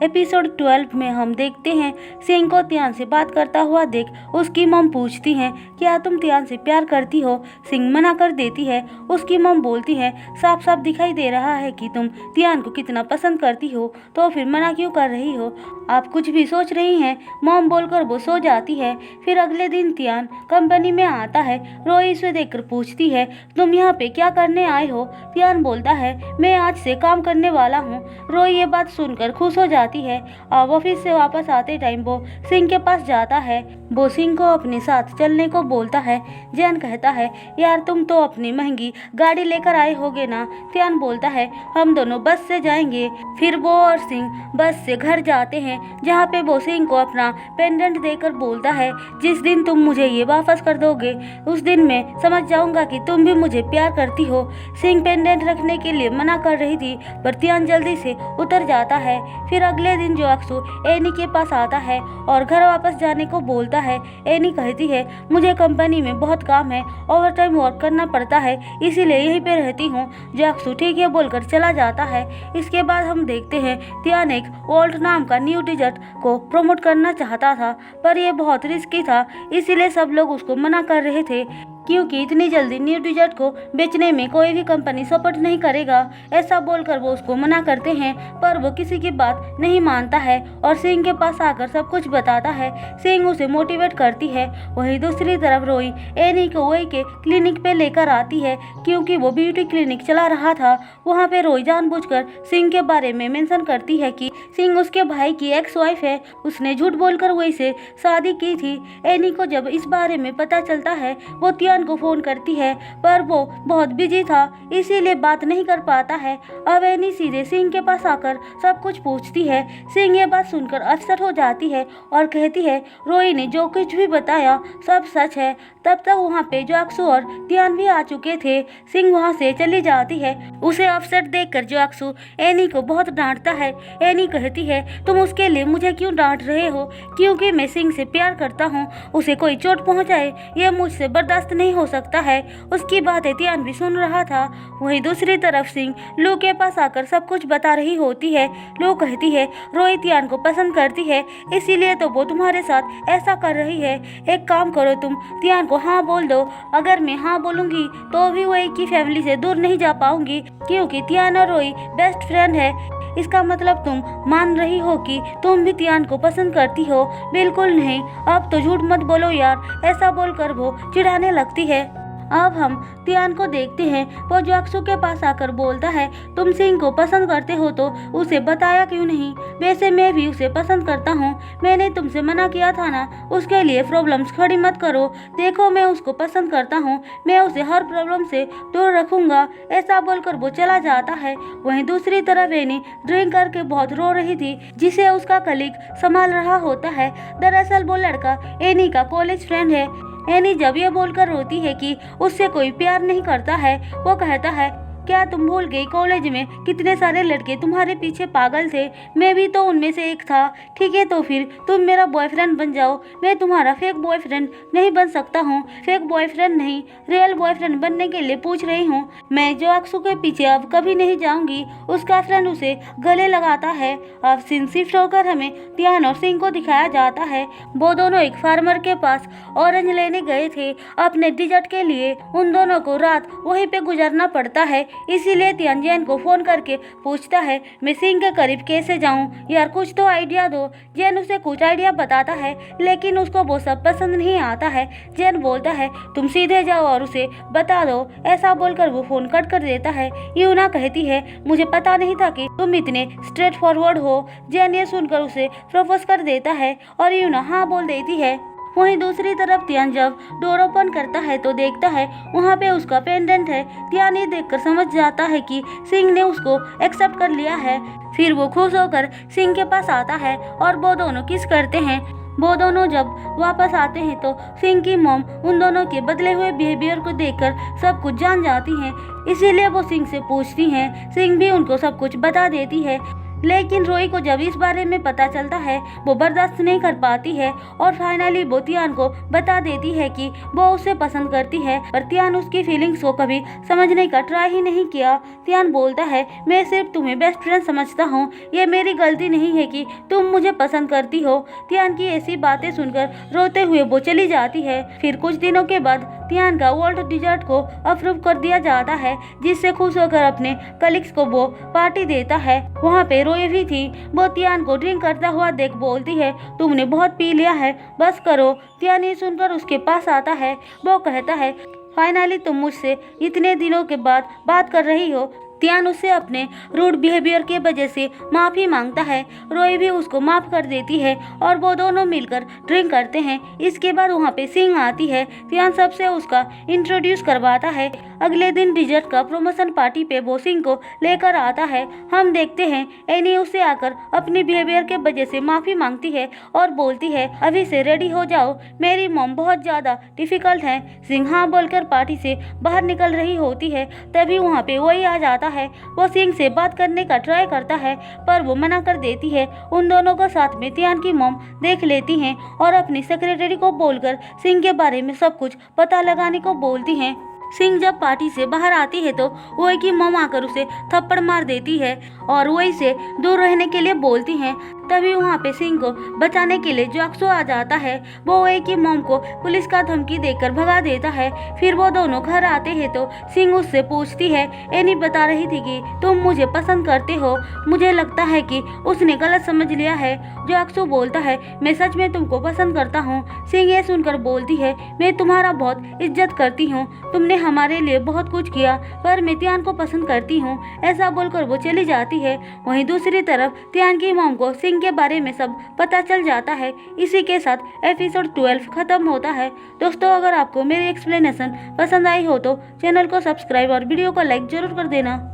Episode 12 में हम देखते हैं सिंह को तियान से बात करता हुआ देख उसकी मम पूछती हैं, क्या तुम तियान से प्यार करती हो? सिंह मना कर देती है। उसकी मम बोलती है, साफ साफ दिखाई दे रहा है कि तुम तियान को कितना पसंद करती हो, तो फिर मना क्यों कर रही हो? आप कुछ भी सोच रही हैं। मम बोलकर वो सो जाती है। फिर अगले दिन तियान कंपनी में आता है। रोई उसे देखकर पूछती है, तुम यहाँ पे क्या करने आए हो? तियान बोलता है, मैं आज से काम करने वाला हूँ। रोई ये बात सुनकर खुश हो जाती है। अब ऑफिस से वापस आते टाइम वो सिंह के पास जाता है। वो सिंह को अपने साथ चलने को बोलता है। जैन कहता है, यार तुम तो अपनी महंगी गाड़ी लेकर आए होगे ना? तियान बोलता है, हम दोनों बस से जाएंगे। फिर वो और सिंह बस से घर जाते हैं, जहाँ पे वो सिंह को अपना पेंडेंट देकर बोलता है, जिस दिन तुम मुझे ये वापस कर दोगे उस दिन मैं समझ जाऊंगा कि तुम भी मुझे प्यार करती हो। सिंह पेंडेंट रखने के लिए मना कर रही थी, पर तियान जल्दी से उतर जाता है। फिर अगले दिन जो अक्सू एनी के पास आता है और घर वापस जाने को बोलता है। एनी कहती है, मुझे कंपनी में बहुत काम है, ओवर टाइम वर्क करना पड़ता है, इसीलिए यहीं पे रहती हूँ। जो अक्सू ठीक है बोलकर चला जाता है। इसके बाद हम देखते हैं तियान एक वोल्ट नाम का न्यू डिजर्ट को प्रमोट करना चाहता था, पर यह बहुत रिस्की था, इसीलिए सब लोग उसको मना कर रहे थे, क्योंकि इतनी जल्दी न्यू डिजर्ट को बेचने में कोई भी कंपनी सपोर्ट नहीं करेगा। ऐसा बोलकर वो उसको मना करते हैं, पर वो किसी की बात नहीं मानता है और सिंह के पास आकर सब कुछ बताता है। सिंह उसे मोटिवेट करती है। वहीं दूसरी तरफ रोई एनी को वही के क्लिनिक पे लेकर आती है, क्योंकि वो ब्यूटी क्लिनिक चला रहा था। वहाँ पे रोई जानबूझकर सिंह के बारे में मेंशन करती है कि सिंह उसके भाई की एक्स वाइफ है, उसने झूठ बोलकर वही से शादी की थी। एनी को जब इस बारे में पता चलता है, वो को फोन करती है, पर वो बहुत बिजी था, इसीलिए बात नहीं कर पाता है। अब एनी सीधे सिंह के पास आकर सब कुछ पूछती है। सिंह ये बात सुनकर अपसेट हो जाती है और कहती है, रोई ने जो कुछ भी बताया सब सच है। तब तक वहाँ पे जो अक्सू और तियान भी आ चुके थे। सिंह वहाँ से चली जाती है। उसे अपसेट देखकर जो अक्सू एनी को बहुत डांटता है। एनी कहती है, तुम उसके लिए मुझे क्यों डांट रहे हो? क्योंकि मैं सिंह से प्यार करता हूँ, उसे कोई चोट पहुँचाए यह मुझसे बर्दाश्त नहीं हो सकता है। उसकी बातें तियान भी सुन रहा था। वहीं दूसरी तरफ सिंह लू के पास आकर सब कुछ बता रही होती है। लू कहती है, रोई तियान को पसंद करती है, इसीलिए तो वो तुम्हारे साथ ऐसा कर रही है। एक काम करो, तुम तियान को हाँ बोल दो। अगर मैं हाँ बोलूंगी तो भी वो एक ही फैमिली से दूर नहीं जा पाऊंगी, क्योंकि तियान और रोई बेस्ट फ्रेंड है। इसका मतलब तुम मान रही हो कि तुम भी तियान को पसंद करती हो? बिल्कुल नहीं, अब तो झूठ मत बोलो यार। ऐसा बोलकर वो चिढ़ाने लगती है। अब हम तियान को देखते हैं। वो जो अक्सू के पास आकर बोलता है, तुम सिंह को पसंद करते हो तो उसे बताया क्यों नहीं? वैसे मैं भी उसे पसंद करता हूँ, मैंने तुमसे मना किया था ना, उसके लिए प्रॉब्लम्स खड़ी मत करो। देखो मैं उसको पसंद करता हूँ, मैं उसे हर प्रॉब्लम से दूर रखूंगा। ऐसा बोलकर वो चला जाता है। वहीं दूसरी तरफ एनी ड्रिंक करके बहुत रो रही थी, जिसे उसका कलीग संभाल रहा होता है। दरअसल वो लड़का एनी का कॉलेज फ्रेंड है। एनी जब ये बोलकर रोती है कि उससे कोई प्यार नहीं करता है, वो कहता है, क्या तुम भूल गई कॉलेज में कितने सारे लड़के तुम्हारे पीछे पागल थे? मैं भी तो उनमें से एक था। ठीक है तो फिर तुम मेरा बॉयफ्रेंड बन जाओ। मैं तुम्हारा फेक बॉयफ्रेंड नहीं बन सकता हूँ। फेक बॉयफ्रेंड नहीं, रियल बॉयफ्रेंड बनने के लिए पूछ रही हूँ। मैं जो अक्सू के पीछे अब कभी नहीं जाऊंगी। उसका फ्रेंड उसे गले लगाता है। अब सीन शिफ्ट होकर हमें तियान और सिंह को दिखाया जाता है। वो दोनों एक फार्मर के पास ऑरेंज लेने गए थे अपने डिजर्ट के लिए। उन दोनों को रात वहीं पे गुजरना पड़ता है, इसीलिए तियान जैन को फोन करके पूछता है, मैं सिंह के करीब कैसे जाऊं? यार कुछ तो आइडिया दो। जैन उसे कुछ आइडिया बताता है, लेकिन उसको वो सब पसंद नहीं आता है। जैन बोलता है, तुम सीधे जाओ और उसे बता दो। ऐसा बोलकर वो फोन कट कर देता है। यूना कहती है, मुझे पता नहीं था कि तुम इतने स्ट्रेट फॉरवर्ड हो। जैन ये सुनकर उसे प्रपोज कर देता है और यूना हाँ बोल देती है। वहीं दूसरी तरफ तियान जब डोर ओपन करता है तो देखता है वहाँ पे उसका पेंडेंट है। तियान ये देखकर समझ जाता है कि सिंह ने उसको एक्सेप्ट कर लिया है। फिर वो खुश होकर सिंह के पास आता है और वो दोनों किस करते हैं। वो दोनों जब वापस आते हैं तो सिंह की मॉम उन दोनों के बदले हुए बिहेवियर को देखकर सब कुछ जान जाती हैं, इसीलिए वो सिंह से पूछती हैं। सिंह भी उनको सब कुछ बता देती है। लेकिन रोई को जब इस बारे में पता चलता है वो बर्दाश्त नहीं कर पाती है और फाइनली वो तियान को बता देती है कि वो उसे पसंद करती है, पर तियान उसकी फीलिंग्स को कभी समझने का ट्राई ही नहीं किया। तियान बोलता है, मैं सिर्फ तुम्हें बेस्ट फ्रेंड समझता हूँ, ये मेरी गलती नहीं है कि तुम मुझे पसंद करती हो। तियान की ऐसी बातें सुनकर रोते हुए वो चली जाती है। फिर कुछ दिनों के बाद तियान का वर्ल्ड डिजर्ट को अप्रूव कर दिया जाता है, जिससे खुश होकर अपने कलीग्स को वो पार्टी देता है। वहाँ पे रोई भी थी। वो तियान को ड्रिंक करता हुआ देख बोलती है, तुमने बहुत पी लिया है, बस करो। तियान ये सुनकर उसके पास आता है। वो कहता है, फाइनली तुम मुझसे इतने दिनों के बाद बात कर रही हो। तियान उससे अपने रूड बिहेवियर के वजह से माफ़ी मांगता है। रोई भी उसको माफ़ कर देती है और वो दोनों मिलकर ड्रिंक करते हैं। इसके बाद वहाँ पे सिंह आती है। तियान सबसे उसका इंट्रोड्यूस करवाता है। अगले दिन डिजर्ट का प्रमोशन पार्टी पे वो सिंह को लेकर आता है। हम देखते हैं एनी उससे आकर अपने बिहेवियर के वजह से माफ़ी मांगती है और बोलती है, अभी से रेडी हो जाओ, मेरी मॉम बहुत ज़्यादा डिफ़िकल्ट है। सिंह हाँ बोलकर पार्टी से बाहर निकल रही होती है, तभी वहाँ पे वही आ जाता है। वो सिंह से बात करने का ट्राई करता है, पर वो मना कर देती है। उन दोनों को साथ में तियान की मॉम देख लेती हैं और अपनी सेक्रेटरी को बोलकर सिंह के बारे में सब कुछ पता लगाने को बोलती हैं। सिंह जब पार्टी से बाहर आती है तो वही की मॉम आकर उसे थप्पड़ मार देती है और वही से दूर रहने के लिए बोलती हैं। तभी वहाँ पे सिंह को बचाने के लिए जॉक्सो आ जाता है। वो वही की मॉम को पुलिस का धमकी देकर भगा देता है। फिर वो दोनों घर आते हैं तो सिंह उससे पूछती है, एनी बता रही थी कि तुम मुझे पसंद करते हो, मुझे लगता है कि उसने गलत समझ लिया है। जॉक्सो बोलता है, मैं सच में तुमको पसंद करता हूँ। सिंह ये सुनकर बोलती है, मैं तुम्हारा बहुत इज्जत करती हूँ, तुमने हमारे लिए बहुत कुछ किया, पर मैं तियान को पसंद करती हूँ। ऐसा बोलकर वो चली जाती है। वहीं दूसरी तरफ तियान की मॉम को सिंह के बारे में सब पता चल जाता है। इसी के साथ एपिसोड 12 खत्म होता है। दोस्तों, अगर आपको मेरी एक्सप्लेनेशन पसंद आई हो तो चैनल को सब्सक्राइब और वीडियो को लाइक जरूर कर देना।